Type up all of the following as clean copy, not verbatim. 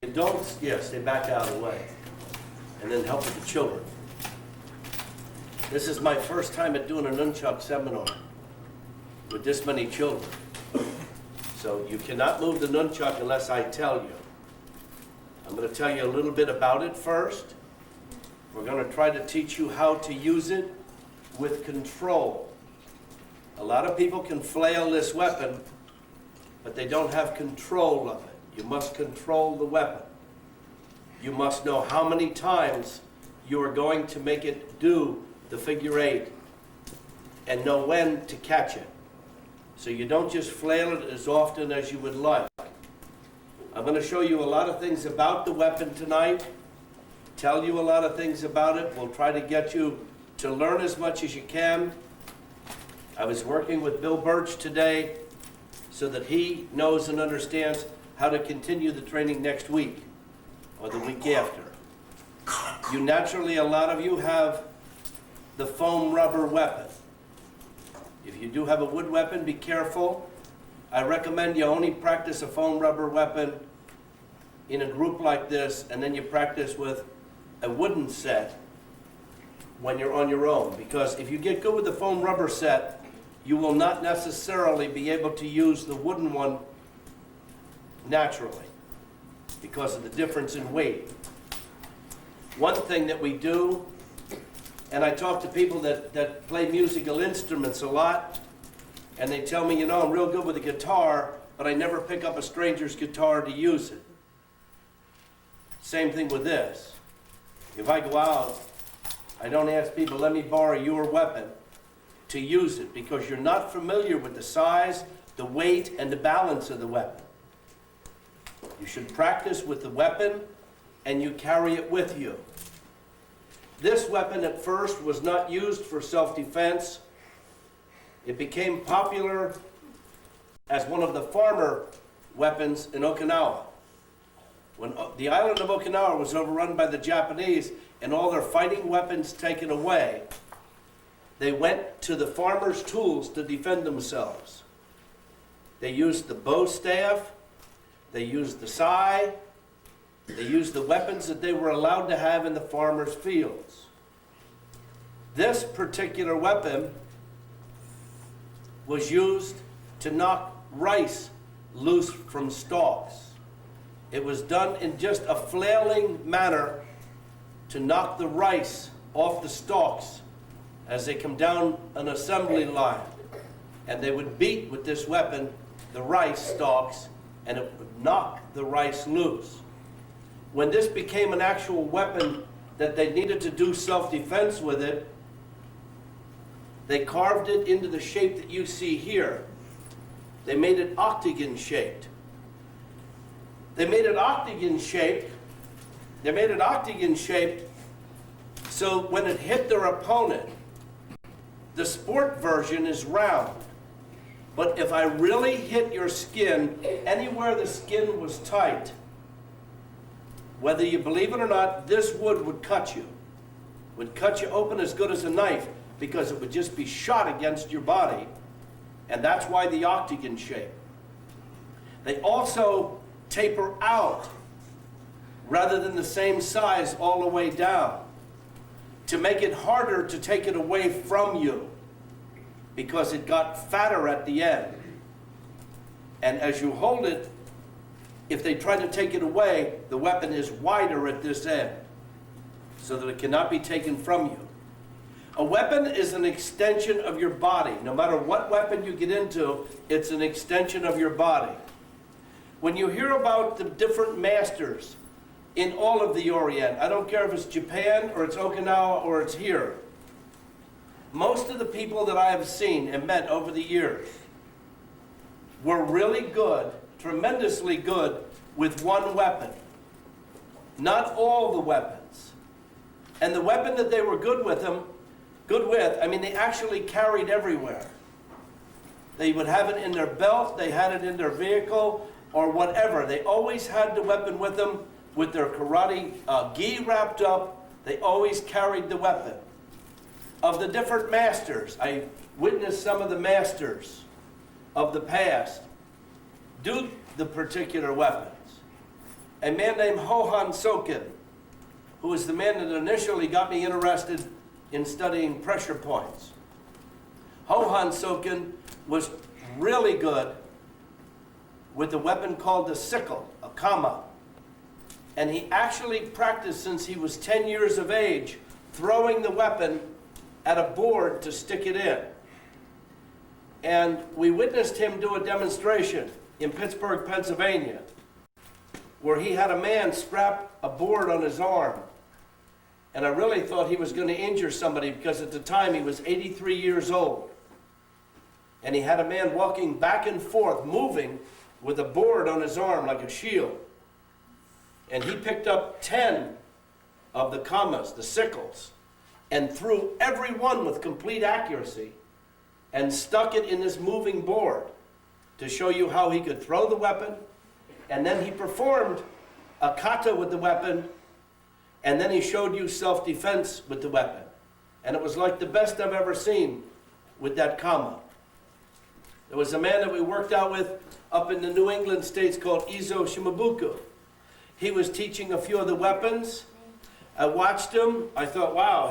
Adults, yes, they back out of the way and then help with the children. This is my first time at doing a nunchuck seminar with this many children. So you cannot move the nunchuck unless I tell you. I'm going to tell you a little bit about it first. We're going to try to teach you how to use it with control. A lot of people can flail this weapon, but they don't have control of it. You must control the weapon. You must know how many times you are going to make it do the figure 8 and know when to catch it. So you don't just flail it as often as you would like. I'm going to show you a lot of things about the weapon tonight, tell you a lot of things about it. We'll try to get you to learn as much as you can. I was working with Bill Birch today so that he knows and understands how to continue the training next week or the week after. You naturally, a lot of you have the foam rubber weapon. If you do have a wood weapon, be careful. I recommend you only practice a foam rubber weapon in a group like this, and then you practice with a wooden set when you're on your own. Because if you get good with the foam rubber set, you will not necessarily be able to use the wooden one naturally because of the difference in weight. One thing that we do, and I talk to people that play musical instruments a lot, and they tell me, you know, I'm real good with a guitar, but I never pick up a stranger's guitar to use it. Same thing with this. If I go out, I don't ask people, let me borrow your weapon to use it, because you're not familiar with the size, the weight, and the balance of the weapon. You should practice with the weapon, and you carry it with you. This weapon at first was not used for self-defense. It became popular as one of the farmer weapons in Okinawa. When the island of Okinawa was overrun by the Japanese and all their fighting weapons taken away, they went to the farmers' tools to defend themselves. They used the bow staff, they used the sai, they used the weapons that they were allowed to have in the farmers' fields. This particular weapon was used to knock rice loose from stalks. It was done in just a flailing manner to knock the rice off the stalks as they come down an assembly line. And they would beat with this weapon the rice stalks, and it would knock the rice loose. When this became an actual weapon that they needed to do self-defense with it, they carved it into the shape that you see here. They made it octagon shaped. They made it octagon shaped. They made it octagon shaped so when it hit their opponent, the sport version is round. But if I really hit your skin, anywhere the skin was tight, whether you believe it or not, this wood would cut you. Would cut you open as good as a knife, because it would just be shot against your body, and that's why the octagon shape. They also taper out rather than the same size all the way down to make it harder to take it away from you, because it got fatter at the end. And as you hold it, if they try to take it away, the weapon is wider at this end so that it cannot be taken from you. A weapon is an extension of your body. No matter what weapon you get into, it's an extension of your body. When you hear about the different masters in all of the Orient, I don't care if it's Japan or it's Okinawa or it's here, most of the people that I have seen and met over the years were really good, tremendously good with one weapon. Not all the weapons. And the weapon that they were good with, I mean, they actually carried everywhere. They would have it in their belt, they had it in their vehicle, or whatever. They always had the weapon with them with their karate gi wrapped up. They always carried the weapon. Of the different masters, I witnessed some of the masters of the past do the particular weapons. A man named Hohan Soken, who was the man that initially got me interested in studying pressure points. Hohan Soken was really good with a weapon called the sickle, a kama. And he actually practiced since he was 10 years of age, throwing the weapon at a board to stick it in. And we witnessed him do a demonstration in Pittsburgh, Pennsylvania, where he had a man strap a board on his arm. And I really thought he was going to injure somebody because at the time he was 83 years old. And he had a man walking back and forth, moving with a board on his arm like a shield. And he picked up 10 of the kamas, the sickles, and threw every one with complete accuracy and stuck it in this moving board to show you how he could throw the weapon. And then he performed a kata with the weapon, and then he showed you self-defense with the weapon. And it was like the best I've ever seen with that kama. There was a man that we worked out with up in the New England states called Izo Shimabuku. He was teaching a few of the weapons. I watched him. I thought, wow,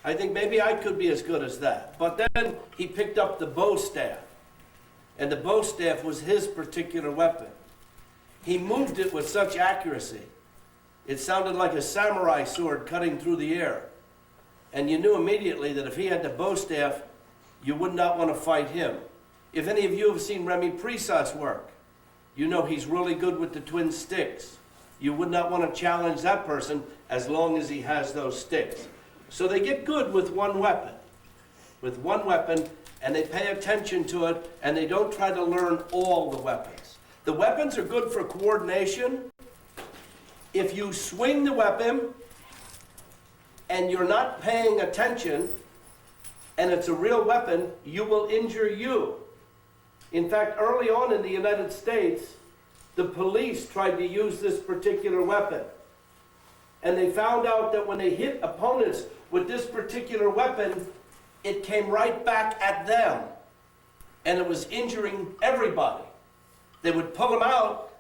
I think maybe I could be as good as that. But then he picked up the bow staff. And the bow staff was his particular weapon. He moved it with such accuracy. It sounded like a samurai sword cutting through the air. And you knew immediately that if he had the bow staff, you would not want to fight him. If any of you have seen Remy Presas work, you know he's really good with the twin sticks. You would not want to challenge that person as long as he has those sticks. So they get good with one weapon, and they pay attention to it, and they don't try to learn all the weapons. The weapons are good for coordination. If you swing the weapon and you're not paying attention, and it's a real weapon, you will injure you. In fact, early on in the United States, the police tried to use this particular weapon. And they found out that when they hit opponents with this particular weapon, it came right back at them. And it was injuring everybody. They would pull him out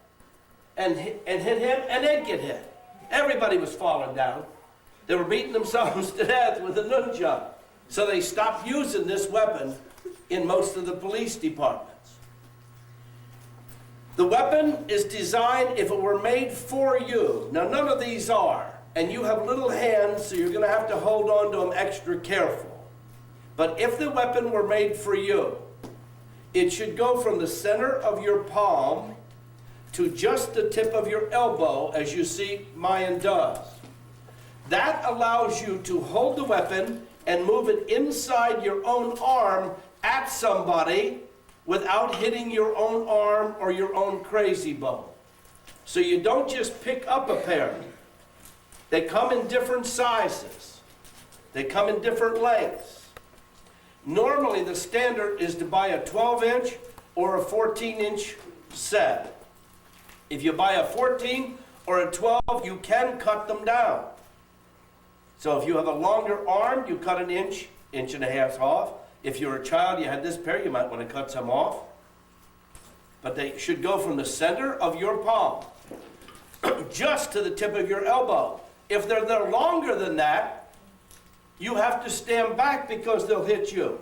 and hit him, and they'd get hit. Everybody was falling down. They were beating themselves to death with a nunchaku. So they stopped using this weapon in most of the police departments. The weapon is designed, if it were made for you. Now, none of these are. And you have little hands, so you're going to have to hold on to them extra careful. But if the weapon were made for you, it should go from the center of your palm to just the tip of your elbow, as you see Mayan does. That allows you to hold the weapon and move it inside your own arm at somebody without hitting your own arm or your own crazy bone. So you don't just pick up a pair. They come in different sizes. They come in different lengths. Normally the standard is to buy a 12-inch or a 14-inch set. If you buy a 14 or a 12, you can cut them down. So if you have a longer arm, you cut an inch, inch and a half off. If you're a child, you had this pair, you might want to cut some off. But they should go from the center of your palm just to the tip of your elbow. If they're longer than that, you have to stand back because they'll hit you.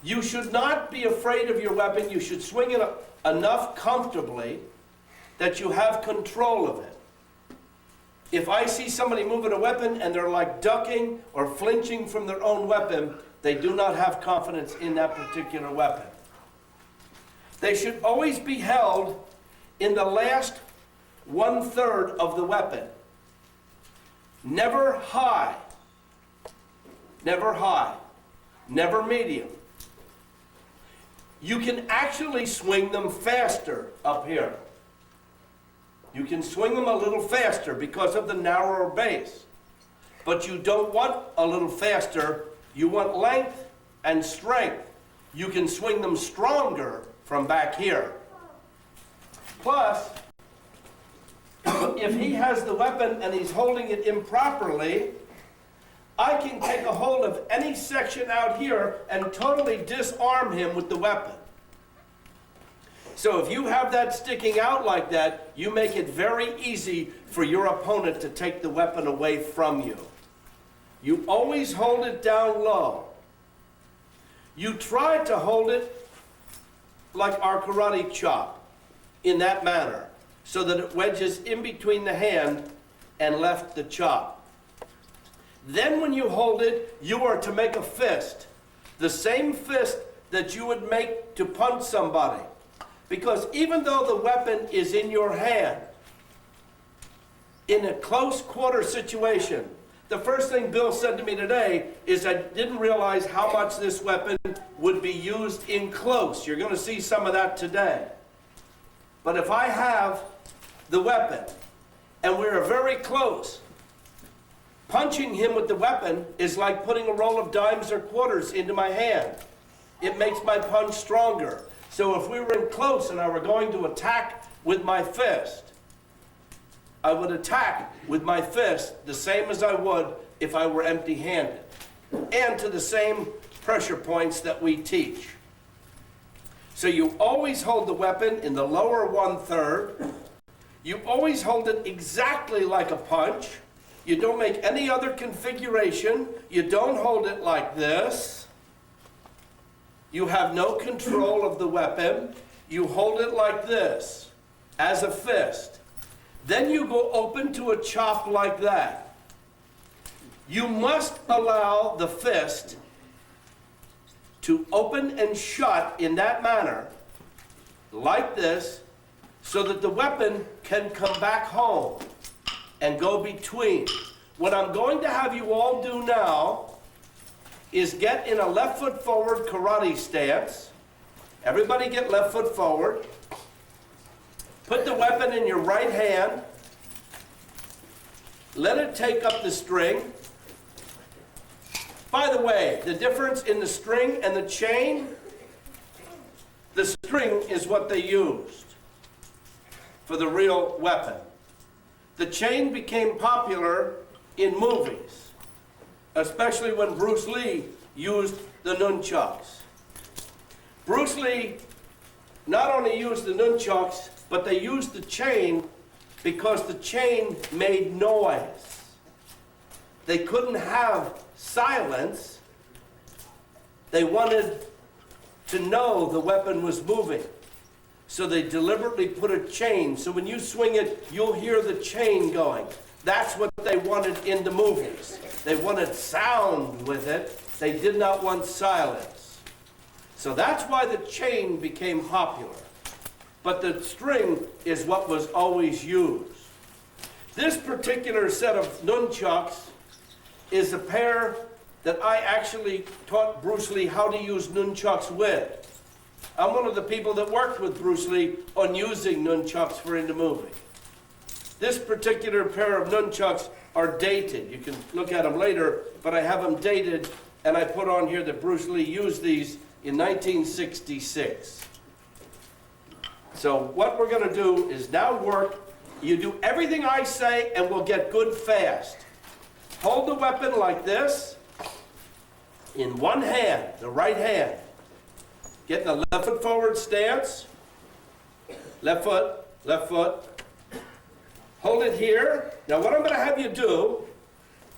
You should not be afraid of your weapon. You should swing it enough comfortably that you have control of it. If I see somebody moving a weapon and they're like ducking or flinching from their own weapon, they do not have confidence in that particular weapon. They should always be held in the last 1/3 of the weapon. Never high. Never high. Never medium. You can actually swing them faster up here. You can swing them a little faster because of the narrower base. But you don't want a little faster. You want length and strength. You can swing them stronger from back here. Plus, if he has the weapon and he's holding it improperly, I can take a hold of any section out here and totally disarm him with the weapon. So if you have that sticking out like that, you make it very easy for your opponent to take the weapon away from you. You always hold it down low. You try to hold it like our karate chop, in that manner, so that it wedges in between the hand and left the chop. Then when you hold it, you are to make a fist, the same fist that you would make to punch somebody. Because even though the weapon is in your hand, in a close quarter situation, the first thing Bill said to me today is I didn't realize how much this weapon would be used in close. You're going to see some of that today. But if I have the weapon and we're very close, punching him with the weapon is like putting a roll of dimes or quarters into my hand. It makes my punch stronger. So if we were in close and I were going to attack with my fist, I would attack with my fist the same as I would if I were empty-handed, and to the same pressure points that we teach. So you always hold the weapon in the lower 1/3. You always hold it exactly like a punch. You don't make any other configuration. You don't hold it like this. You have no control of the weapon. You hold it like this, as a fist. Then you go open to a chop like that. You must allow the fist to open and shut in that manner, like this, so that the weapon can come back home and go between. What I'm going to have you all do now is get in a left foot forward karate stance. Everybody get left foot forward. Put the weapon in your right hand. Let it take up the string. By the way, the difference in the string and the chain, the string is what they used for the real weapon. The chain became popular in movies, especially when Bruce Lee used the nunchucks. Bruce Lee not only used the nunchucks, but they used the chain because the chain made noise. They couldn't have silence. They wanted to know the weapon was moving. So they deliberately put a chain. So when you swing it, you'll hear the chain going. That's what they wanted in the movies. They wanted sound with it. They did not want silence. So that's why the chain became popular. But the string is what was always used. This particular set of nunchucks is a pair that I actually taught Bruce Lee how to use nunchucks with. I'm one of the people that worked with Bruce Lee on using nunchucks for in the movie. This particular pair of nunchucks are dated. You can look at them later, but I have them dated, and I put on here that Bruce Lee used these in 1966. So what we're going to do is now work. You do everything I say, and we'll get good fast. Hold the weapon like this in one hand, the right hand. Get in a left foot forward stance. Left foot, left foot. Hold it here. Now what I'm going to have you do,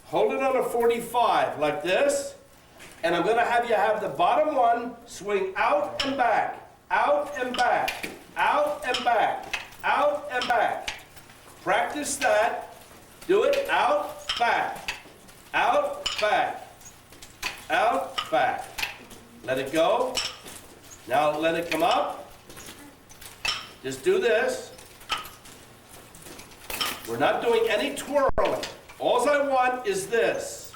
hold it on a 45 like this, and I'm going to have you have the bottom one swing out and back, out and back, out and back, out and back. Practice that. Do it out, back, out, back, out, back. Let it go. Now let it come up. Just do this. We're not doing any twirling. All I want is this.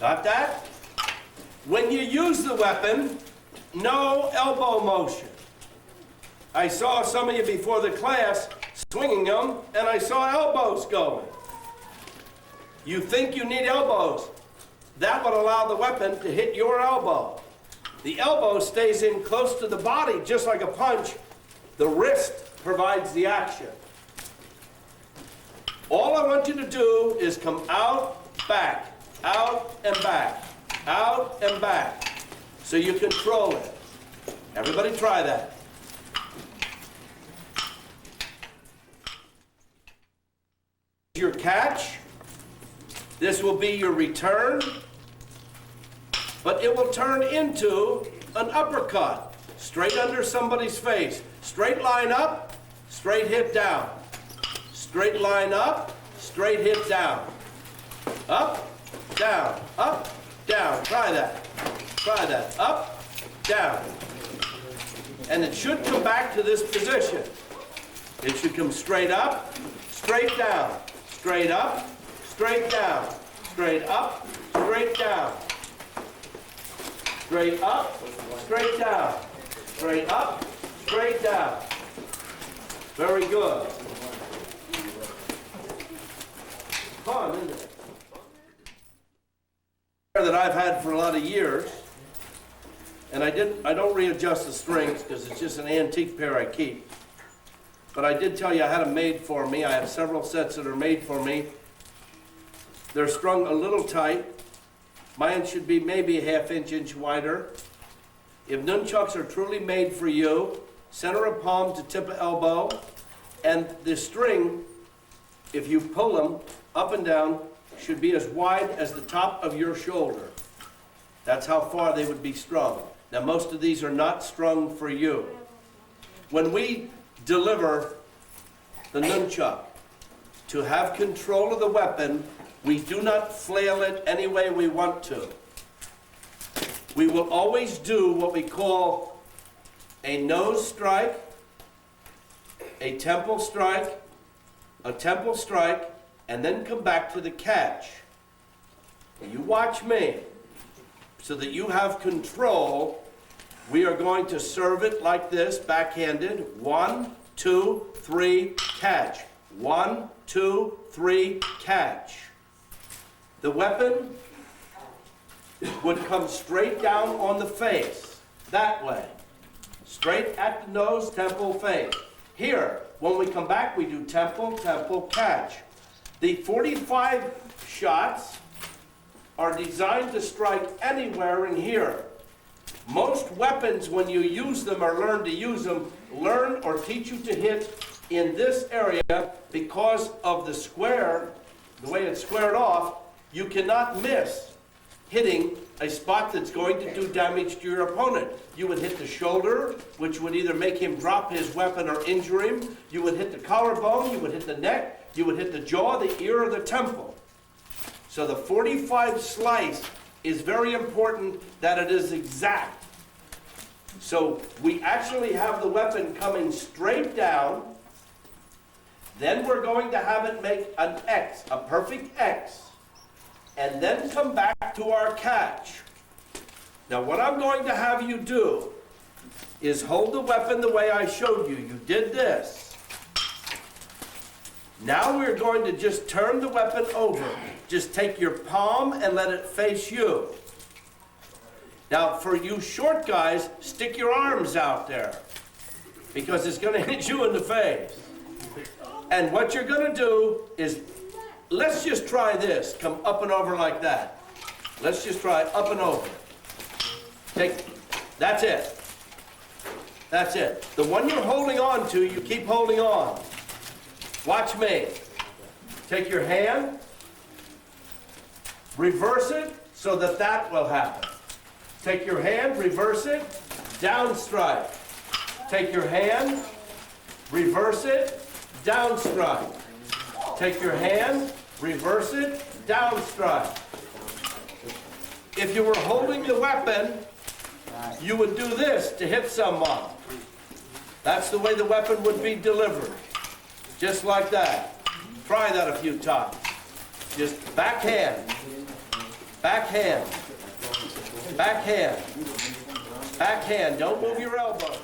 Got that? When you use the weapon, no elbow motion. I saw some of you before the class swinging them, and I saw elbows going. You think you need elbows. That would allow the weapon to hit your elbow. The elbow stays in close to the body, just like a punch. The wrist provides the action. All I want you to do is come out, back, out and back, out and back, so you control it. Everybody try that. Your catch. This will be your return, but it will turn into an uppercut, straight under somebody's face. Straight line up, straight hip down. Straight line up, straight hip down. Up, down, up, down. Try that. Try that. Up, down. And it should come back to this position. It should come straight up, straight down, straight up, straight down, straight up, straight down, straight up, straight down, straight up, straight down. Very good. Fun, isn't it? That I've had for a lot of years, and I don't readjust the strings because it's just an antique pair I keep. But I did tell you I had them made for me. I have several sets that are made for me. They're strung a little tight. Mine should be maybe a half-inch wider. If nunchucks are truly made for you, center of palm to tip of elbow, and the string, if you pull them up and down, should be as wide as the top of your shoulder. That's how far they would be strung. Now, most of these are not strung for you. When we deliver the nunchuck to have control of the weapon, we do not flail it any way we want to. We will always do what we call a nose strike, a temple strike, and then come back to the catch. You watch me. So that you have control, we are going to serve it like this, backhanded. 1, 2, 3, catch. 1, 2, 3, catch. The weapon would come straight down on the face, that way. Straight at the nose, temple, face. Here, when we come back, we do temple, temple, catch. The 45 shots are designed to strike anywhere in here. Most weapons, when you use them or learn to use them, learn or teach you to hit in this area because of the square, the way it's squared off. You cannot miss hitting a spot that's going to do damage to your opponent. You would hit the shoulder, which would either make him drop his weapon or injure him. You would hit the collarbone, you would hit the neck, you would hit the jaw, the ear, or the temple. So the 45 slice is very important that it is exact. So we actually have the weapon coming straight down. Then we're going to have it make an X, a perfect X. And then come back to our catch. Now what I'm going to have you do is hold the weapon the way I showed you. You did this. Now we're going to just turn the weapon over. Just take your palm and let it face you. Now for you short guys, stick your arms out there because it's going to hit you in the face. And what you're going to do is, let's just try this. Come up and over like that. Let's just try up and over. That's it. That's it. The one you're holding on to, you keep holding on. Watch me. Take your hand, reverse it so that that will happen. Take your hand, reverse it, down strike. Take your hand, reverse it, down strike. Take your hand, reverse it, down strike. If you were holding the weapon, you would do this to hit someone. That's the way the weapon would be delivered. Just like that. Try that a few times. Just backhand, backhand, backhand, backhand. Don't move your elbow.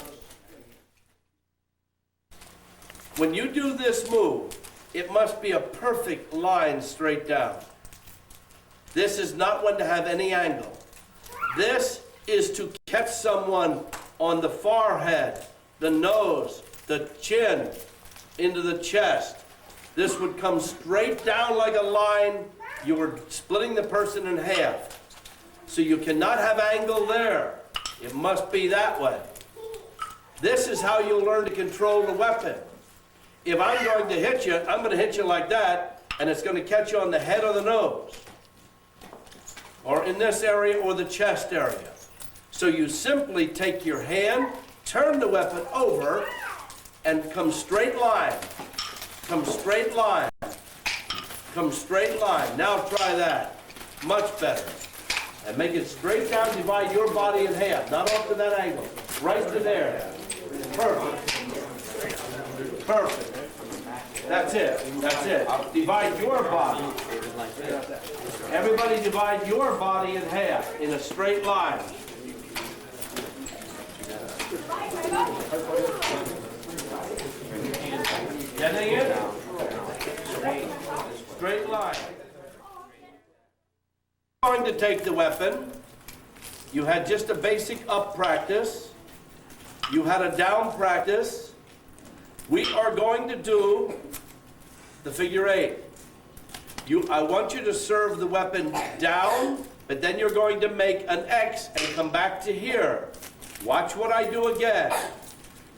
When you do this move, it must be a perfect line straight down. This is not one to have any angle. This is to catch someone on the forehead, the nose, the chin, into the chest. This would come straight down like a line. You were splitting the person in half. So you cannot have angle there. It must be that way. This is how you'll learn to control the weapon. If I'm going to hit you, I'm going to hit you like that, and it's going to catch you on the head or the nose, or in this area or the chest area. So you simply take your hand, turn the weapon over, and come straight line. Come straight line. Come straight line. Now try that. Much better. And make it straight down, divide your body in half. Not off to that angle. Right to there. Perfect. Perfect. That's it. That's it. Divide your body. Everybody divide your body in half in a straight line. Getting it? Straight line. Going to take the weapon. You had just a basic up practice. You had a down practice. We are going to do the figure eight. I want you to serve the weapon down, but then you're going to make an X and come back to here. Watch what I do again.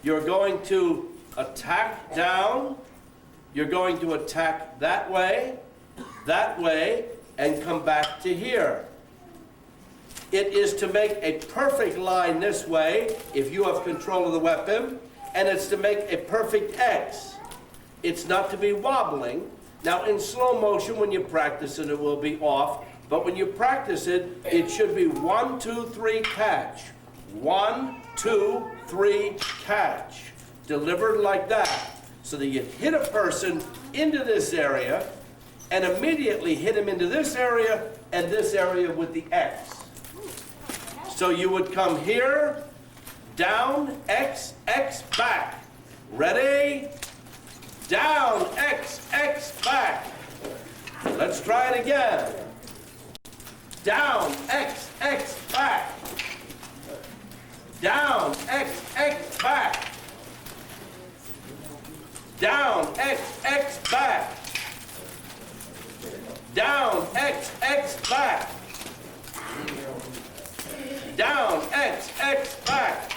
You're going to attack down. You're going to attack that way, and come back to here. It is to make a perfect line this way, if you have control of the weapon, and it's to make a perfect X. It's not to be wobbling. Now, in slow motion, when you practice it, it will be off. But when you practice it, it should be 1, 2, 3, catch. 1, 2, 3, catch. Delivered like that. So that you hit a person into this area, and immediately hit him into this area, and this area with the X. So you would come here, down, X, X, back. Ready? Down, X, X, back. Let's try it again. Down, X, X, back. Down, X, X, back. Down, X, X, back. Down, X, X, back. Down, X, X, back.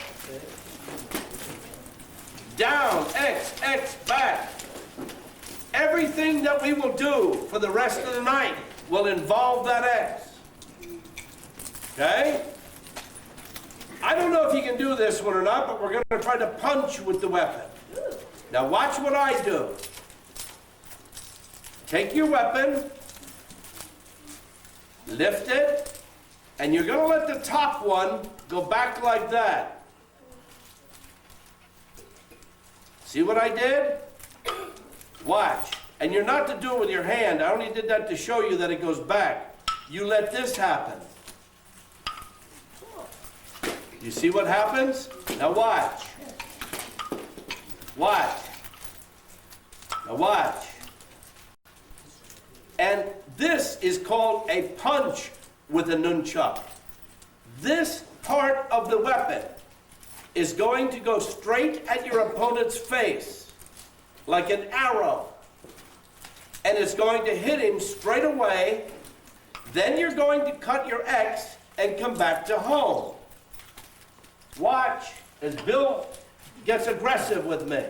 Down, X, X, back. Everything that we will do for the rest of the night will involve that X. Okay? I don't know if you can do this one or not, but we're going to try to punch with the weapon. Now watch what I do. Take your weapon, lift it, and you're going to let the top one go back like that. See what I did? Watch. And you're not to do it with your hand. I only did that to show you that it goes back. You let this happen. You see what happens? Now watch. Watch. Now watch. And this is called a punch with a nunchuck. This part of the weapon is going to go straight at your opponent's face, like an arrow. And it's going to hit him straight away. Then you're going to cut your X and come back to home. Watch as Bill gets aggressive with me.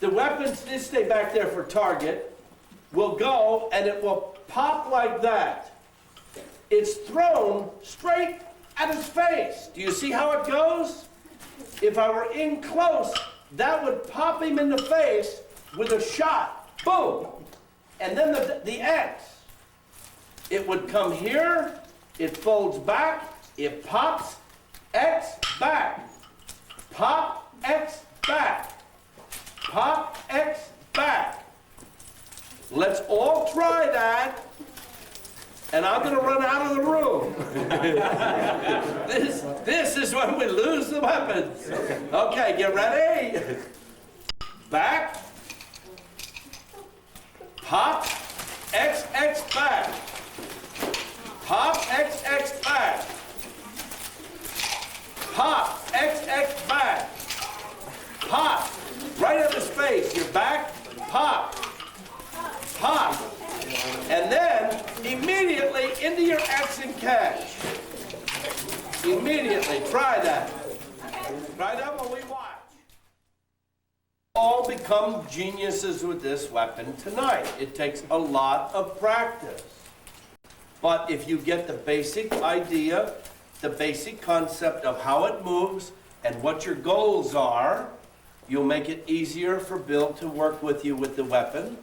The weapons, just stay back there for target, will go and it will pop like that. It's thrown straight at his face. Do you see how it goes? If I were in close, that would pop him in the face with a shot. Boom! And then the X. It would come here, it folds back, it pops, X, back. Pop, X, back. Pop, X, back. Let's all try that. And I'm going to run out of the room. This is when we lose the weapons. Okay, get ready. Back. Pop. X, X, back. Pop, X, X, back. Pop, XX back. Pop, right at his face. Your back, pop. Pop. And then, immediately into your X and catch. Immediately, try that. Try that while we watch. All become geniuses with this weapon tonight. It takes a lot of practice. But if you get the basic idea, the basic concept of how it moves and what your goals are, you'll make it easier for Bill to work with you with the weapon.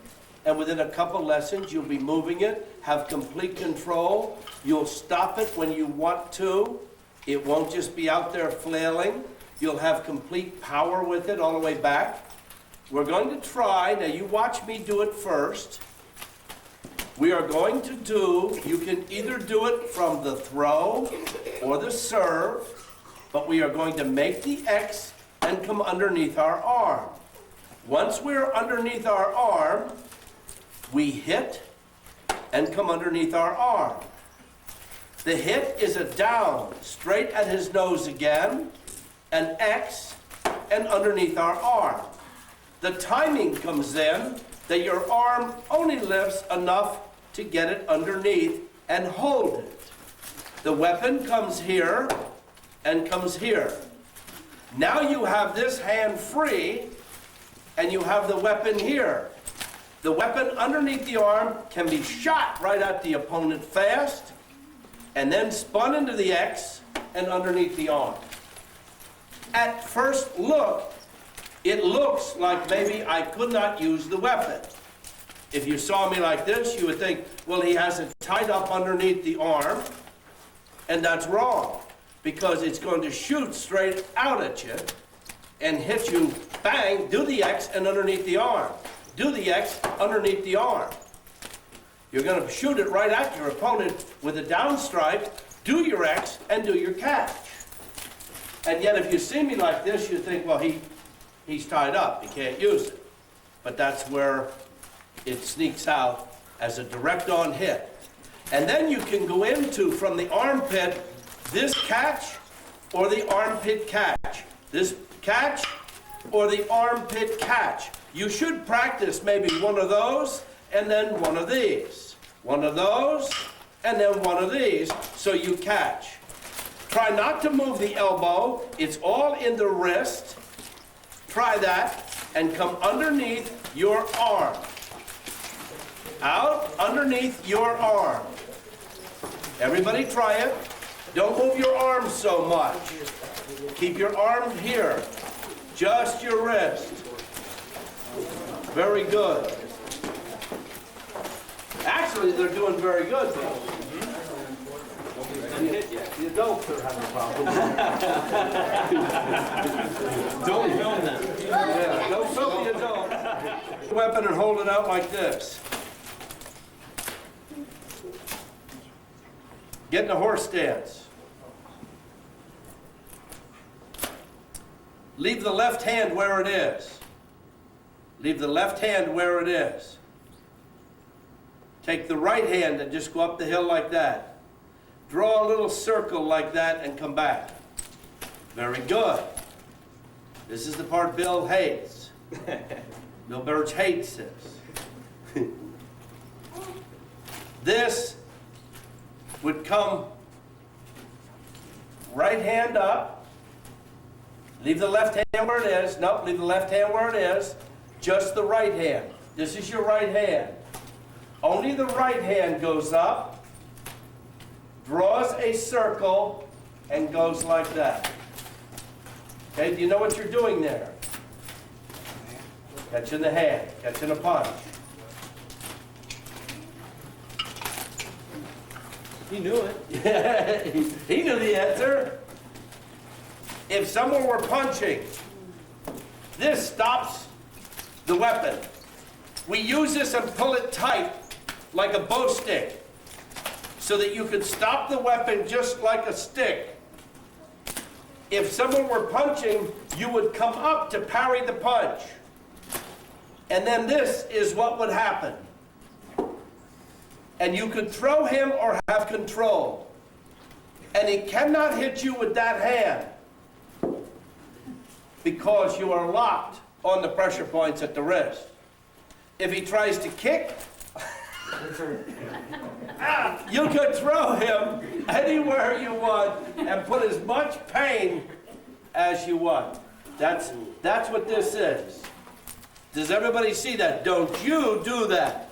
And within a couple lessons, you'll be moving it, have complete control. You'll stop it when you want to. It won't just be out there flailing. You'll have complete power with it all the way back. We're going to try, now you watch me do it first. We are going to do, you can either do it from the throw or the serve, but we are going to make the X and come underneath our arm. Once we're underneath our arm, we hit and come underneath our arm. The hit is a down, straight at his nose again, an X, and underneath our arm. The timing comes in that your arm only lifts enough to get it underneath and hold it. The weapon comes here and comes here. Now you have this hand free and you have the weapon here. The weapon underneath the arm can be shot right at the opponent fast and then spun into the X and underneath the arm. At first look, it looks like maybe I could not use the weapon. If you saw me like this, you would think, well, he has it tied up underneath the arm, and that's wrong, because it's going to shoot straight out at you and hit you, bang, do the X and underneath the arm. Do the X underneath the arm. You're going to shoot it right at your opponent with a down strike, do your X, and do your catch. And yet if you see me like this, you think, well, he's tied up, he can't use it. But that's where it sneaks out as a direct on hit. And then you can go into, from the armpit, this catch or the armpit catch. This catch or the armpit catch. You should practice maybe one of those and then one of these. One of those and then one of these, so you catch. Try not to move the elbow. It's all in the wrist. Try that and come underneath your arm. Out underneath your arm. Everybody try it. Don't move your arm so much. Keep your arm here. Just your wrist. Very good. Actually, they're doing very good, though. The adults are having problems. Don't film them. Yeah, don't film the adult. Weapon and hold it out like this. Get in a horse stance. Leave the left hand where it is. Leave the left hand where it is. Take the right hand and just go up the hill like that. Draw a little circle like that and come back. Very good. This is the part Bill hates. Bill Burge hates this. This would come right hand up. Leave the left hand where it is. Nope, leave the left hand where it is. Just the right hand. This is your right hand. Only the right hand goes up, draws a circle, and goes like that. Okay, do you know what you're doing there? Catching the hand, catching a punch. He knew it. He knew the answer. If someone were punching, this stops the weapon. We use this and pull it tight like a bow stick so that you could stop the weapon just like a stick. If someone were punching, you would come up to parry the punch. And then this is what would happen. And you could throw him or have control. And he cannot hit you with that hand. because you are locked on the pressure points at the wrist. If he tries to kick, you could throw him anywhere you want and put as much pain as you want. That's what this is. Does everybody see that? Don't you do that.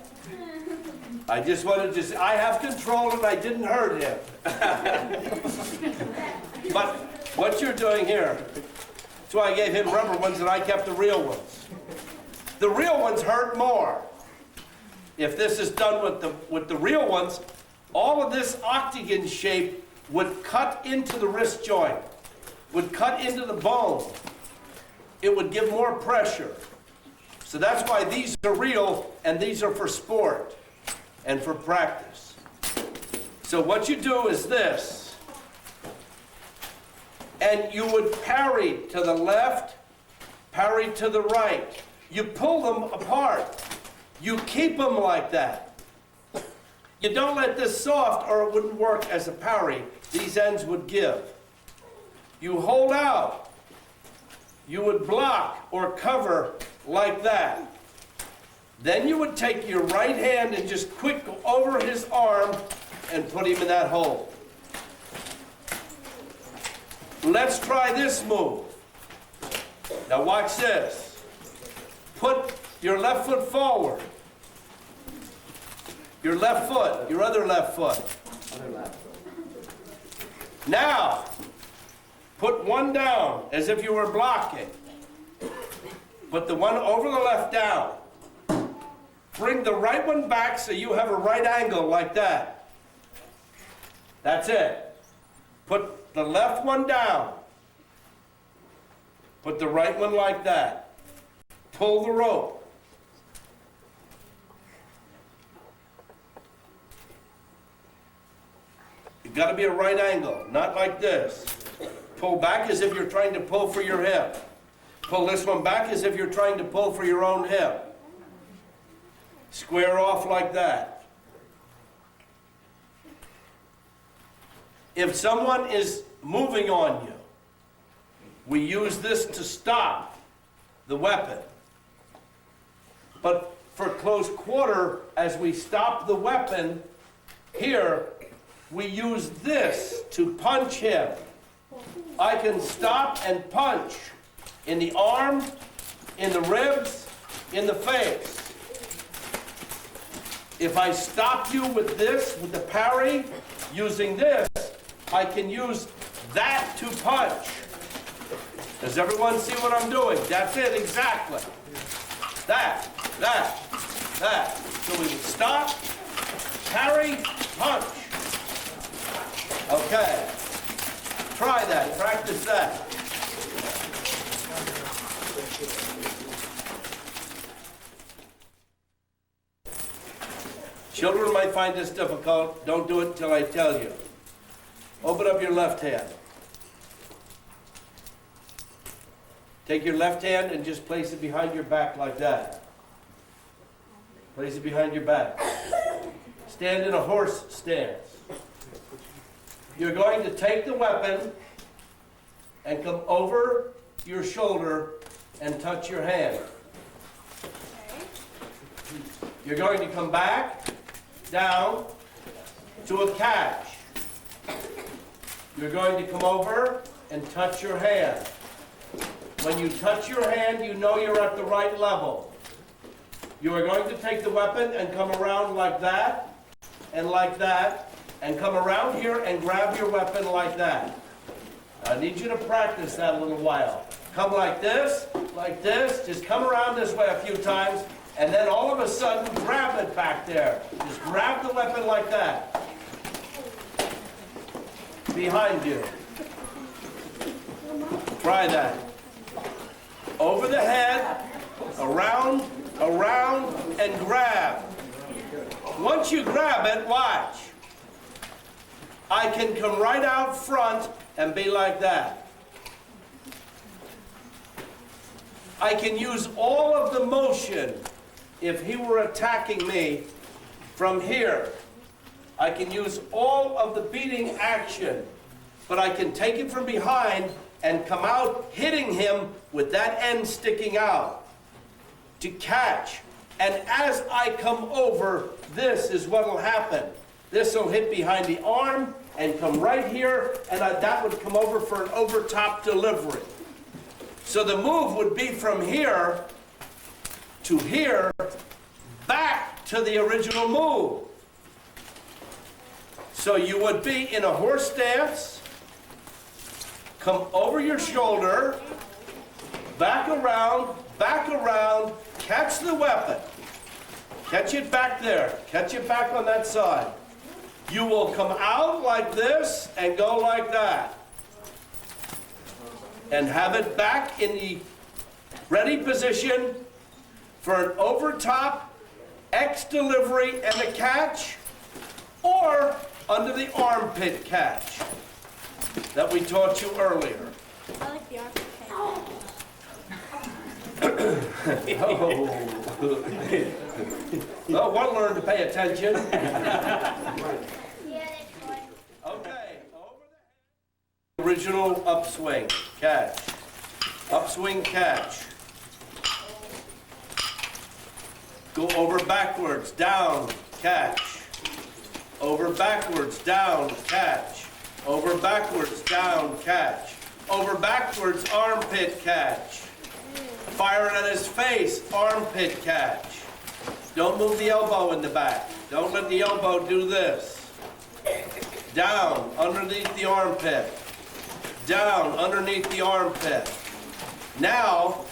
I just wanted to say, I have control and I didn't hurt him. But what you're doing here, that's why I gave him rubber ones and I kept the real ones. The real ones hurt more. If this is done with the real ones, all of this octagon shape would cut into the wrist joint, would cut into the bone. It would give more pressure. So that's why these are real and these are for sport and for practice. So what you do is this. And you would parry to the left, parry to the right. You pull them apart. You keep them like that. You don't let this soft or it wouldn't work as a parry. These ends would give. You hold out. You would block or cover like that. Then you would take your right hand and just quick go over his arm and put him in that hole. Let's try this move. Now watch this. Put your left foot forward. Your left foot, your other left foot. Now, put one down as if you were blocking. Put the one over the left down. Bring the right one back so you have a right angle like that. That's it. Put the left one down. Put the right one like that. Pull the rope. You've got to be a right angle, not like this. Pull back as if you're trying to pull for your hip. Pull this one back as if you're trying to pull for your own hip. Square off like that. If someone is moving on you, we use this to stop the weapon. But for close quarter, as we stop the weapon, here, we use this to punch him. I can stop and punch in the arm, in the ribs, in the face. If I stop you with this, with the parry, using this, I can use that to punch. Does everyone see what I'm doing? That's it, exactly. That. So we would stop, parry, punch. Okay. Try that, practice that. Children might find this difficult. Don't do it until I tell you. Open up your left hand. Take your left hand and just place it behind your back like that. Place it behind your back. Stand in a horse stance. You're going to take the weapon and come over your shoulder and touch your hand. You're going to come back, down, to a catch. You're going to come over and touch your hand. When you touch your hand, you know you're at the right level. You are going to take the weapon and come around like that, and come around here and grab your weapon like that. I need you to practice that a little while. Come like this, just come around this way a few times, and then all of a sudden grab it back there. Just grab the weapon like that. Behind you. Try that. Over the head, around, and grab. Once you grab it, watch. I can come right out front and be like that. I can use all of the motion if he were attacking me from here. I can use all of the beating action but I can take it from behind and come out hitting him with that end sticking out to catch. And as I come over, this is what will happen. This will hit behind the arm and come right here, and that would come over for an over-top delivery. So the move would be from here to here, back to the original move. So you would be in a horse stance, come over your shoulder, back around, catch the weapon. Catch it back there, catch it back on that side. You will come out like this and go like that. And have it back in the ready position for an over-top X delivery and a catch, or under the armpit catch that we taught you earlier. I like the armpit catch. Well, one learned to pay attention. Okay, over the original upswing, catch. Upswing, catch. Go over backwards, down, catch. Over backwards, down, catch. Over backwards, down, catch. Over backwards, armpit catch. Fire it at his face, armpit catch. Don't move the elbow in the back. Don't let the elbow do this. Down, underneath the armpit. Down, underneath the armpit. Now,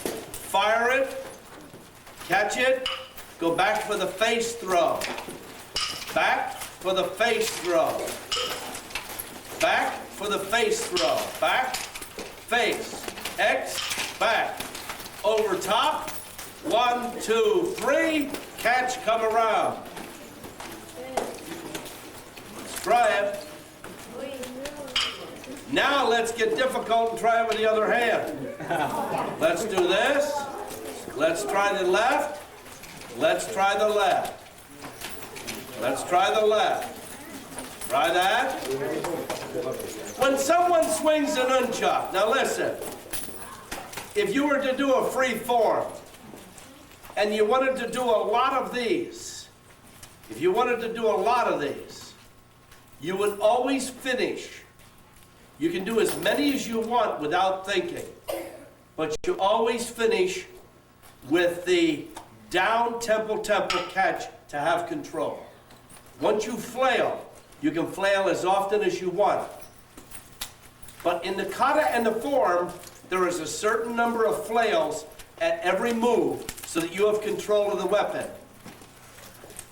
fire it, catch it, go back for the face throw. Back for the face throw. Back for the face throw. Back, face, X, back. Over top, 1, 2, 3, catch, come around. Let's try it. Now let's get difficult and try it with the other hand. Let's do this. Let's try the left. Let's try the left. Let's try the left. Try that. When someone swings a nunchuck, now listen, if you were to do a free form and you wanted to do a lot of these, you would always finish. You can do as many as you want without thinking, but you always finish with the down temple catch to have control. Once you flail, you can flail as often as you want. But in the kata and the form, there is a certain number of flails at every move so that you have control of the weapon.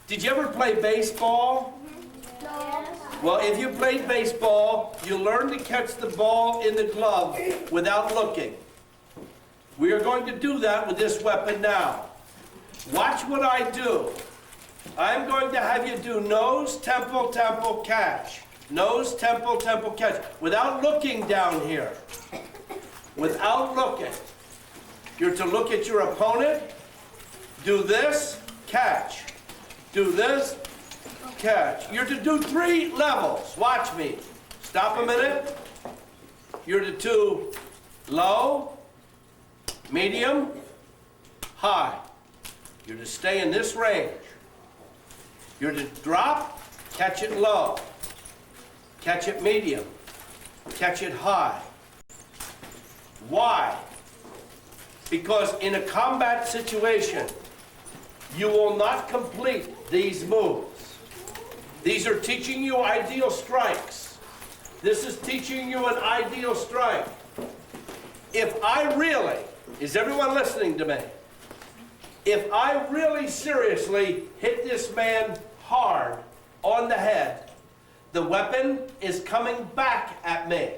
Did you ever play baseball? Well, if you played baseball, you learn to catch the ball in the glove without looking. We are going to do that with this weapon now. Watch what I do. I'm going to have you do nose, temple, catch. Nose, temple, catch. Without looking down here. Without looking. You're to look at your opponent. Do this, catch. Do this, catch. You're to do 3 levels. Watch me. Stop a minute. You're to do low, medium, high. You're to stay in this range. You're to drop, catch it low, catch it medium, catch it high. Why? Because in a combat situation, you will not complete these moves. These are teaching you ideal strikes. This is teaching you an ideal strike. If I really, is everyone listening to me? If I really seriously hit this man hard on the head, the weapon is coming back at me.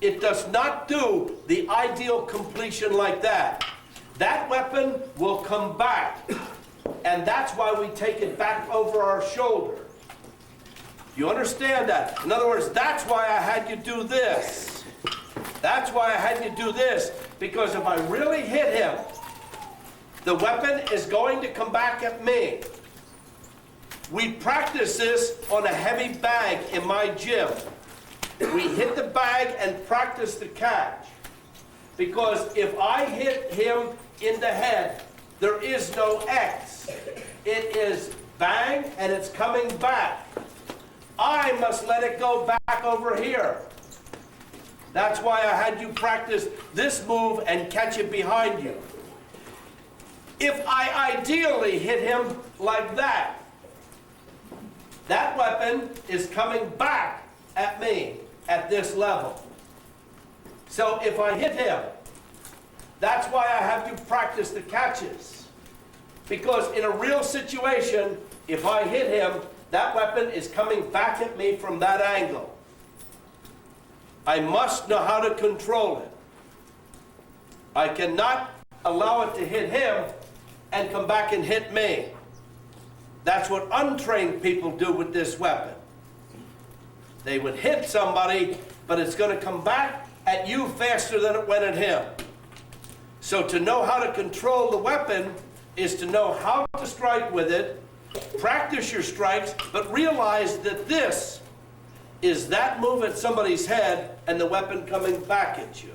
It does not do the ideal completion like that. That weapon will come back, and that's why we take it back over our shoulder. You understand that? In other words, that's why I had you do this. That's why I had you do this, because if I really hit him, the weapon is going to come back at me. We practice this on a heavy bag in my gym. we hit the bag and practice the catch. Because if I hit him in the head, there is no X. It is bang, and it's coming back. I must let it go back over here. That's why I had you practice this move and catch it behind you. If I ideally hit him like that, that weapon is coming back at me at this level. So if I hit him, that's why I have you practice the catches. Because in a real situation, if I hit him, that weapon is coming back at me from that angle. I must know how to control it. I cannot allow it to hit him and come back and hit me. That's what untrained people do with this weapon. They would hit somebody, but it's going to come back at you faster than it went at him. So to know how to control the weapon is to know how to strike with it, practice your strikes, but realize that this is that move at somebody's head and the weapon coming back at you.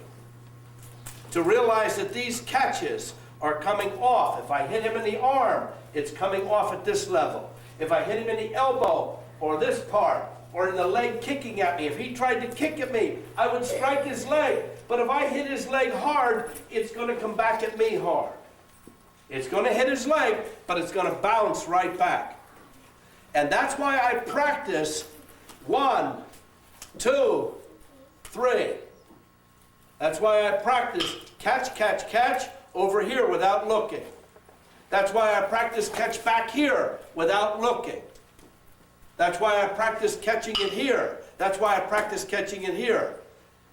To realize that these catches are coming off. If I hit him in the arm, it's coming off at this level. If I hit him in the elbow or this part or in the leg kicking at me, if he tried to kick at me, I would strike his leg. But if I hit his leg hard, it's going to come back at me hard. It's going to hit his leg, but it's going to bounce right back. And that's why I practice 1, 2, 3. That's why I practice catch, catch, catch over here without looking. That's why I practice catch back here without looking. That's why I practice catching it here. That's why I practice catching it here.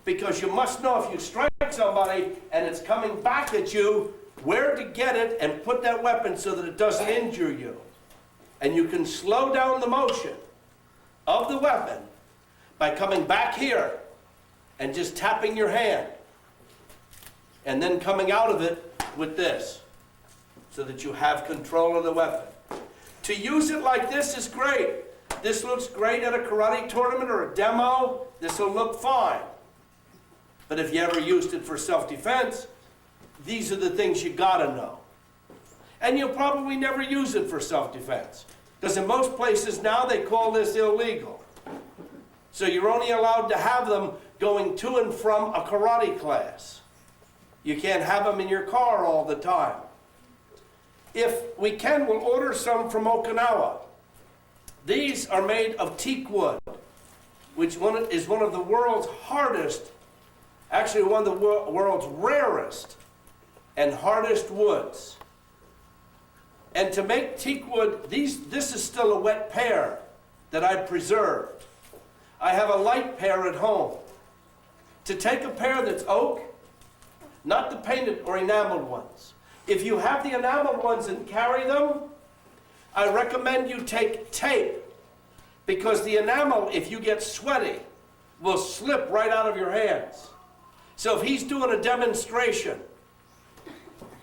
Because you must know if you strike somebody and it's coming back at you, where to get it and put that weapon so that it doesn't injure you. And you can slow down the motion of the weapon by coming back here and just tapping your hand. And then coming out of it with this, so that you have control of the weapon. To use it like this is great. This looks great at a karate tournament or a demo. This will look fine. But if you ever used it for self-defense, these are the things you gotta know. And you'll probably never use it for self-defense. Because in most places now they call this illegal. So you're only allowed to have them going to and from a karate class. You can't have them in your car all the time. If we can, we'll order some from Okinawa. These are made of teak wood, which is one of the world's hardest, actually one of the world's rarest and hardest woods. And to make teak wood, this is still a wet pear that I preserved. I have a light pear at home. To take a pear that's oak, not the painted or enameled ones. If you have the enameled ones and carry them, I recommend you take tape, because the enamel, if you get sweaty, will slip right out of your hands. So if he's doing a demonstration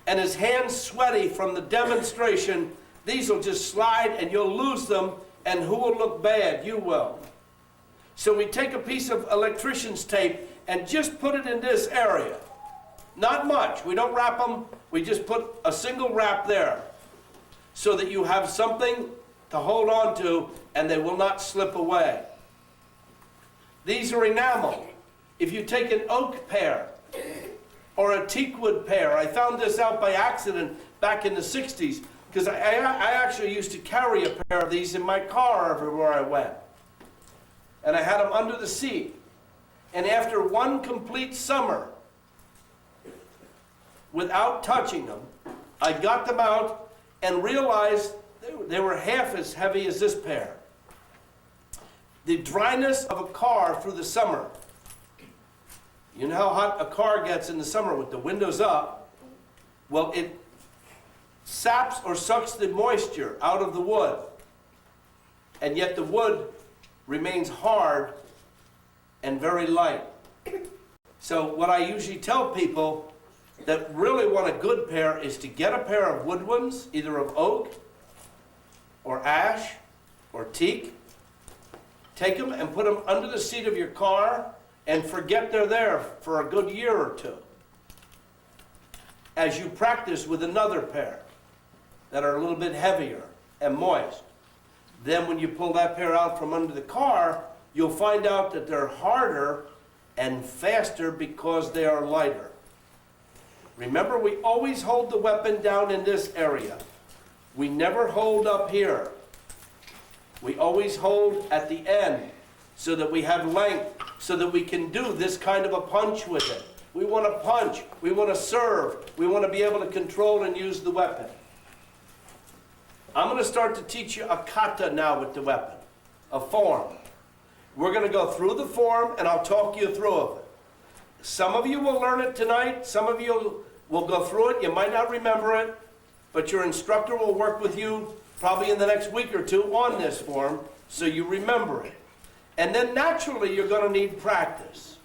and his hand's sweaty from the demonstration, these will just slide and you'll lose them, and who will look bad? You will. So we take a piece of electrician's tape and just put it in this area. Not much. We don't wrap them. We just put a single wrap there so that you have something to hold on to and they will not slip away. These are enamel. If you take an oak pear or a teakwood pear, I found this out by accident back in the 60s, because I actually used to carry a pair of these in my car everywhere I went. And I had them under the seat. And after one complete summer, without touching them, I got them out and realized they were half as heavy as this pair. The dryness of a car through the summer. You know how hot a car gets in the summer with the windows up? Well, it saps or sucks the moisture out of the wood. And yet the wood remains hard and very light. So what I usually tell people that really want a good pair is to get a pair of wood ones, either of oak or ash or teak. Take them and put them under the seat of your car and forget they're there for a good year or two, as you practice with another pair that are a little bit heavier and moist. Then when you pull that pair out from under the car, you'll find out that they're harder and faster because they are lighter. Remember, we always hold the weapon down in this area. We never hold up here. We always hold at the end so that we have length, so that we can do this kind of a punch with it. We want to punch, we want to serve, we want to be able to control and use the weapon. I'm going to start to teach you a kata now with the weapon, a form. We're going to go through the form and I'll talk you through it. Some of you will learn it tonight, some of you will go through it, you might not remember it, but your instructor will work with you probably in the next week or two on this form so you remember it. And then naturally you're going to need practice.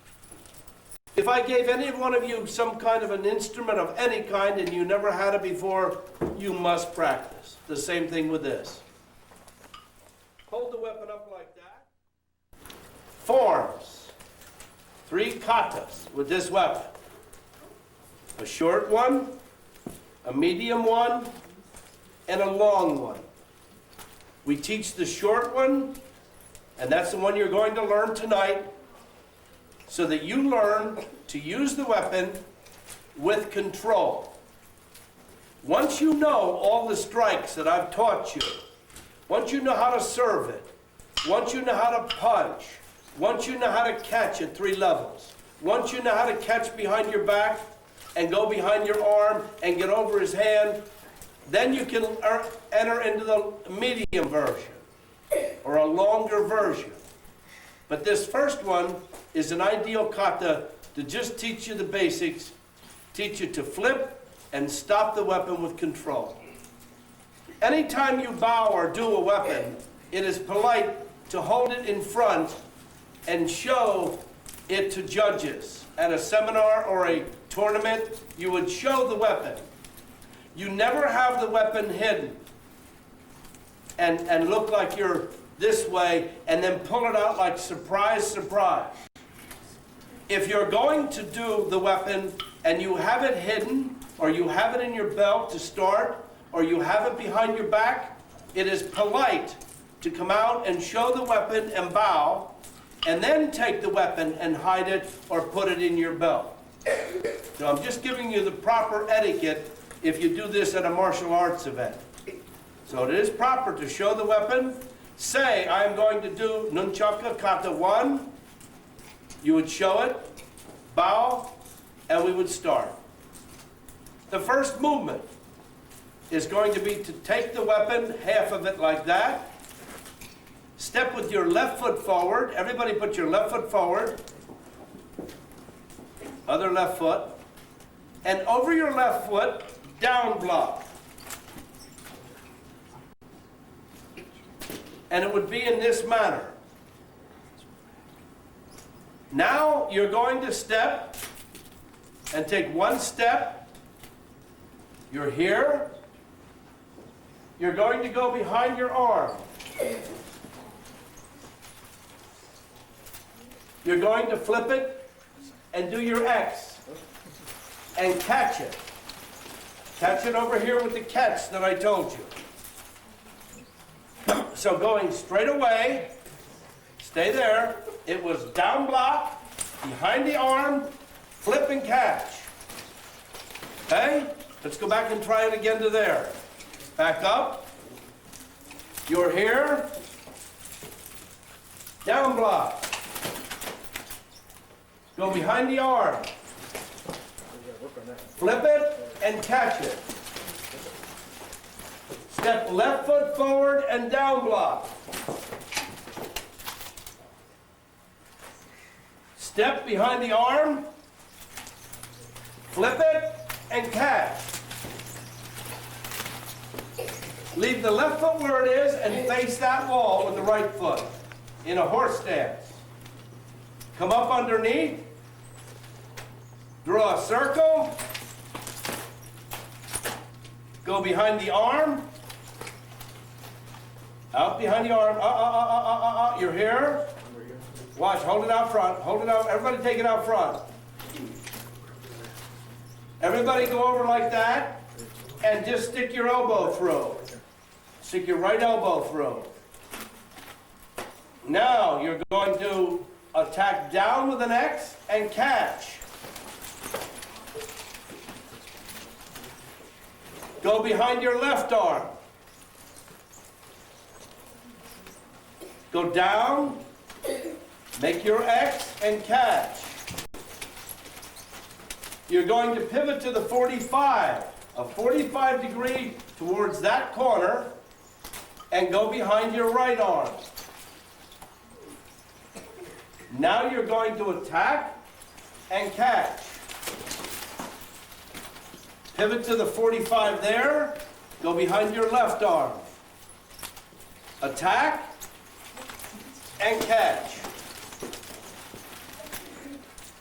If I gave any one of you some kind of an instrument of any kind and you never had it before, you must practice. The same thing with this. Hold the weapon up like that. Forms. 3 katas with this weapon. A short one, a medium one, and a long one. We teach the short one, and that's the one you're going to learn tonight, so that you learn to use the weapon with control. Once you know all the strikes that I've taught you, once you know how to serve it, once you know how to punch, once you know how to catch at 3 levels, once you know how to catch behind your back and go behind your arm and get over his hand, then you can enter into the medium version or a longer version. But this first one is an ideal kata to just teach you the basics, teach you to flip and stop the weapon with control. Anytime you bow or do a weapon, it is polite to hold it in front and show it to judges. At a seminar or a tournament, you would show the weapon. You never have the weapon hidden and look like you're this way and then pull it out like surprise, surprise. If you're going to do the weapon and you have it hidden, or you have it in your belt to start, or you have it behind your back, it is polite to come out and show the weapon and bow, and then take the weapon and hide it or put it in your belt. So I'm just giving you the proper etiquette if you do this at a martial arts event. So it is proper to show the weapon. Say, I'm going to do Nunchaku Kata 1. You would show it, bow, and we would start. The first movement is going to be to take the weapon, half of it like that. Step with your left foot forward. Everybody put your left foot forward. Other left foot. And over your left foot, down block. And it would be in this manner. Now you're going to step and take one step. You're here. You're going to go behind your arm. You're going to flip it and do your X and catch it. Catch it over here with the catch that I told you. So going straight away, stay there. It was down block, behind the arm, flip and catch. Okay? Let's go back and try it again to there. Back up. You're here. Down block. Go behind the arm. Flip it and catch it. Step left foot forward and down block. Step behind the arm. Flip it and catch. Leave the left foot where it is and face that wall with the right foot in a horse stance. Come up underneath. Draw a circle. Go behind the arm. Out behind the arm. You're here. Watch, hold it out front. Hold it out. Everybody take it out front. Everybody go over like that and just stick your elbow through. Stick your right elbow through. Now you're going to attack down with an X and catch. Go behind your left arm. Go down, make your X and catch. You're going to pivot to the 45, a 45 degree towards that corner, and go behind your right arm. Now you're going to attack and catch. Pivot to the 45 there, go behind your left arm. Attack and catch.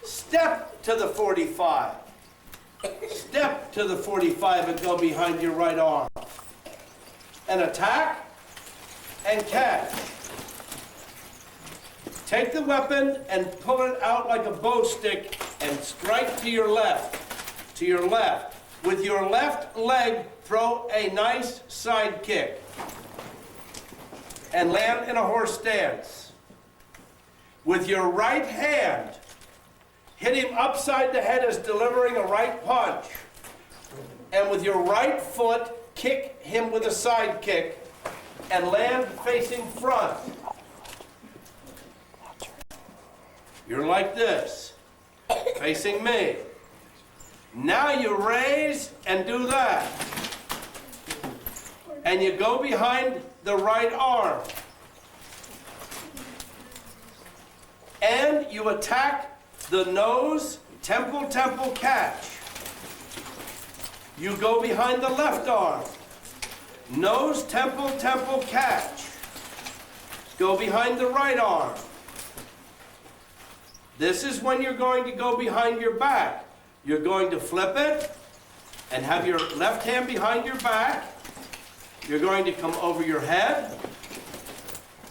Step to the 45. Step to the 45 and go behind your right arm. And attack and catch. Take the weapon and pull it out like a bow stick and strike to your left. To your left. With your left leg, throw a nice side kick. And land in a horse stance. With your right hand, hit him upside the head as delivering a right punch. And with your right foot, kick him with a side kick and land facing front. You're like this, facing me. Now you raise and do that. And you go behind the right arm. And you attack the nose, temple, catch. You go behind the left arm. Nose, temple, catch. Go behind the right arm. This is when you're going to go behind your back. You're going to flip it and have your left hand behind your back. You're going to come over your head,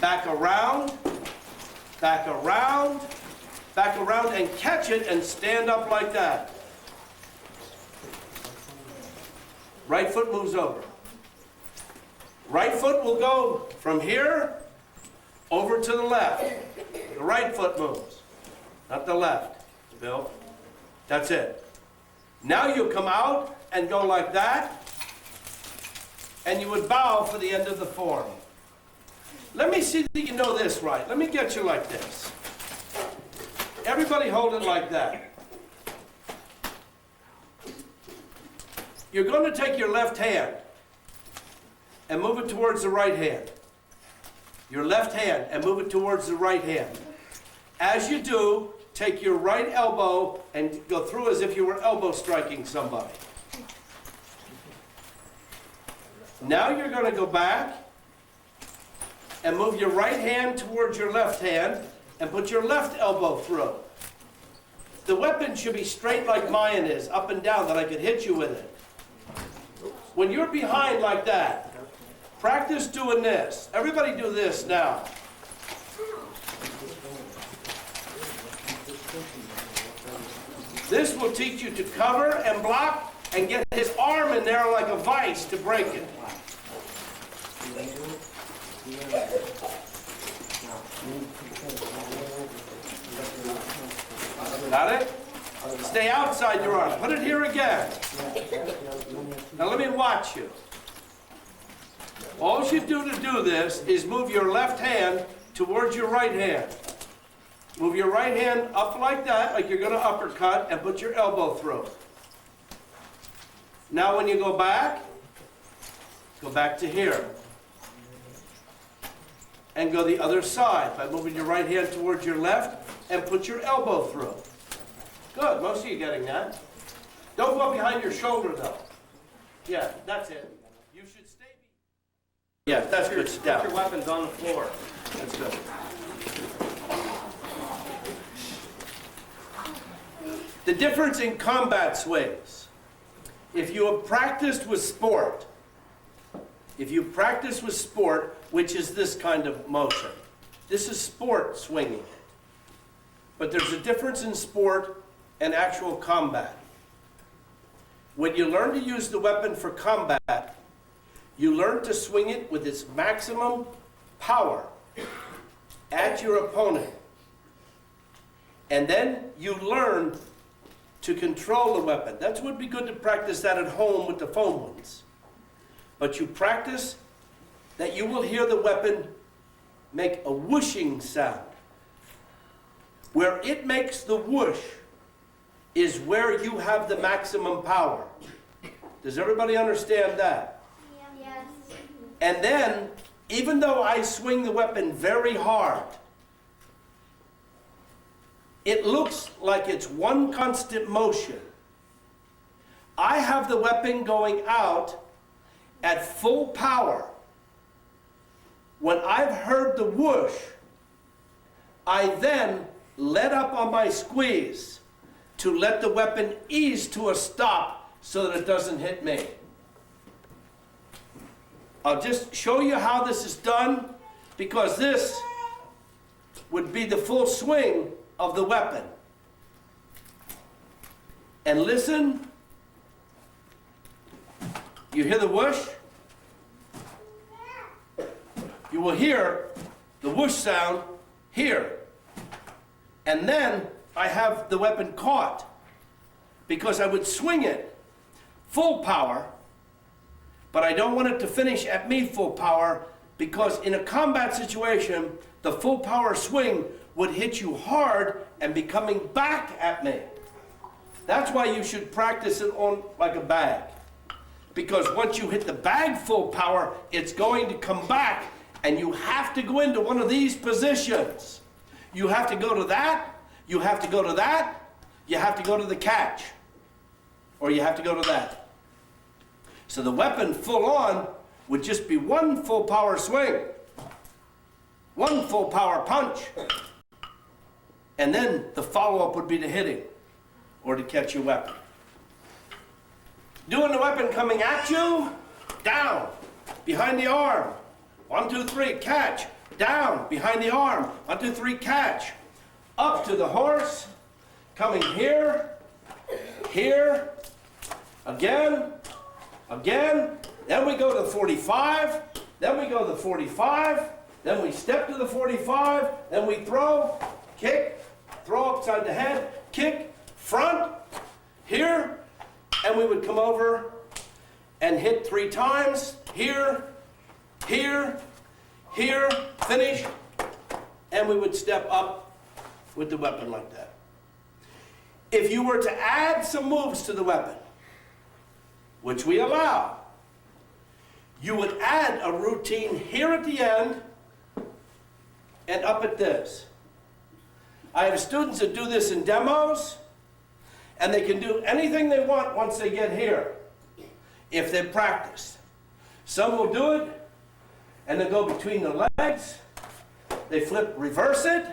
back around, and catch it and stand up like that. Right foot moves over. Right foot will go from here over to the left. The right foot moves, not the left, Bill. That's it. Now you come out and go like that, and you would bow for the end of the form. Let me see that you know this right. Let me get you like this. Everybody hold it like that. You're going to take your left hand and move it towards the right hand. Your left hand and move it towards the right hand. As you do, take your right elbow and go through as if you were elbow striking somebody. Now you're going to go back and move your right hand towards your left hand and put your left elbow through. The weapon should be straight like mine is, up and down, that I could hit you with it. When you're behind like that, practice doing this. Everybody do this now. This will teach you to cover and block and get his arm in there like a vice to break it. Got it? Stay outside your arm. Put it here again. Now let me watch you. All you do to do this is move your left hand towards your right hand. Move your right hand up like that, like you're going to uppercut, and put your elbow through. Now when you go back to here. And go the other side by moving your right hand towards your left and put your elbow through. Good, most of you getting that. Don't go behind your shoulder though. Yeah, that's it. You should stay. Yeah, that's good. Sit down. Put your weapons on the floor. That's good. The difference in combat swings. If you have practiced with sport, if you practice with sport, which is this kind of motion, this is sport swinging it. But there's a difference in sport and actual combat. When you learn to use the weapon for combat, you learn to swing it with its maximum power at your opponent. And then you learn to control the weapon. That would be good to practice that at home with the foam ones. But you practice that you will hear the weapon make a whooshing sound. Where it makes the whoosh is where you have the maximum power. Does everybody understand that? Yes. And then, even though I swing the weapon very hard, it looks like it's one constant motion. I have the weapon going out at full power. When I've heard the whoosh, I then let up on my squeeze to let the weapon ease to a stop so that it doesn't hit me. I'll just show you how this is done, because this would be the full swing of the weapon. And listen, you hear the whoosh? You will hear the whoosh sound here. And then I have the weapon caught, because I would swing it full power, but I don't want it to finish at me full power, because in a combat situation, the full power swing would hit you hard and be coming back at me. That's why you should practice it on like a bag. Because once you hit the bag full power, it's going to come back, and you have to go into one of these positions. You have to go to that, you have to go to that, you have to go to the catch, or you have to go to that. So the weapon full on would just be one full power swing, one full power punch, and then the follow-up would be the hitting, or to catch your weapon. Doing the weapon coming at you, down, behind the arm, 1, 2, 3, catch, down, behind the arm, 1, 2, 3, catch, up to the horse, coming here, here, again, again, then we go to the 45, then we go to the 45, then we step to the 45, then we throw, kick, throw upside the head, kick, front, here, and we would come over and hit 3 times, here, here, here, finish, and we would step up with the weapon like that. If you were to add some moves to the weapon, which we allow, you would add a routine here at the end and up at this. I have students that do this in demos, and they can do anything they want once they get here, if they practice. Some will do it, and they go between the legs, they flip, reverse it.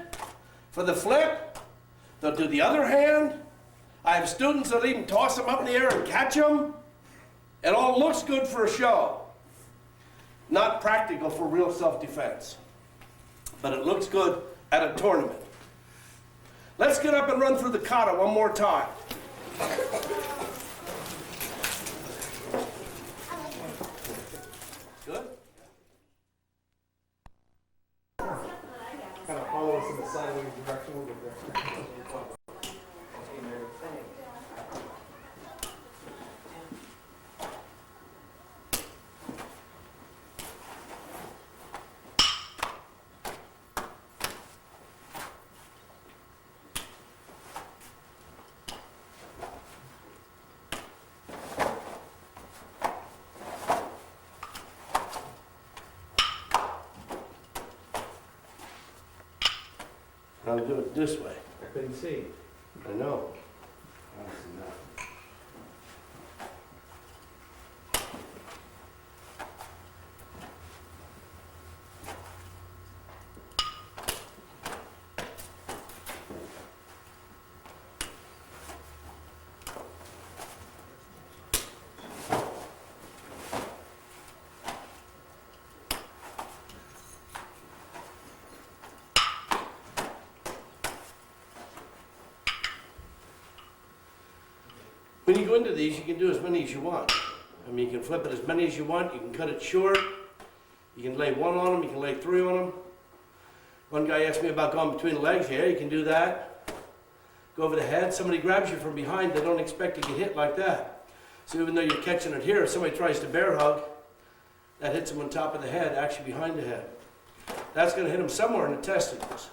For the flip, they'll do the other hand. I have students that even toss them up in the air and catch them. It all looks good for a show. Not practical for real self-defense. But it looks good at a tournament. Let's get up and run through the kata one more time. Good? Kind of follow us in the sideways direction a little bit. I'll do it this way. I couldn't see. I know. When you go into these, you can do as many as you want. I mean, you can flip it as many as you want, you can cut it short, you can lay one on them, you can lay three on them. One guy asked me about going between the legs. Yeah, you can do that. Go over the head, somebody grabs you from behind, they don't expect to get hit like that. So even though you're catching it here, if somebody tries to bear hug, that hits them on top of the head, actually behind the head. That's going to hit them somewhere in the testicles.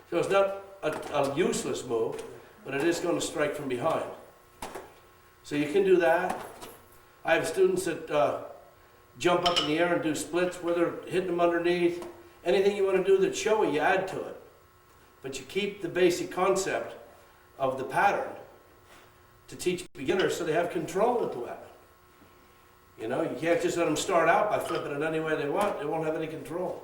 So it's not a useless move, but it is going to strike from behind. So you can do that. I have students that jump up in the air and do splits where they're hitting them underneath. Anything you want to do that's showy, you add to it. But you keep the basic concept of the pattern to teach beginners so they have control with the weapon. You know, you can't just let them start out by flipping it any way they want. They won't have any control.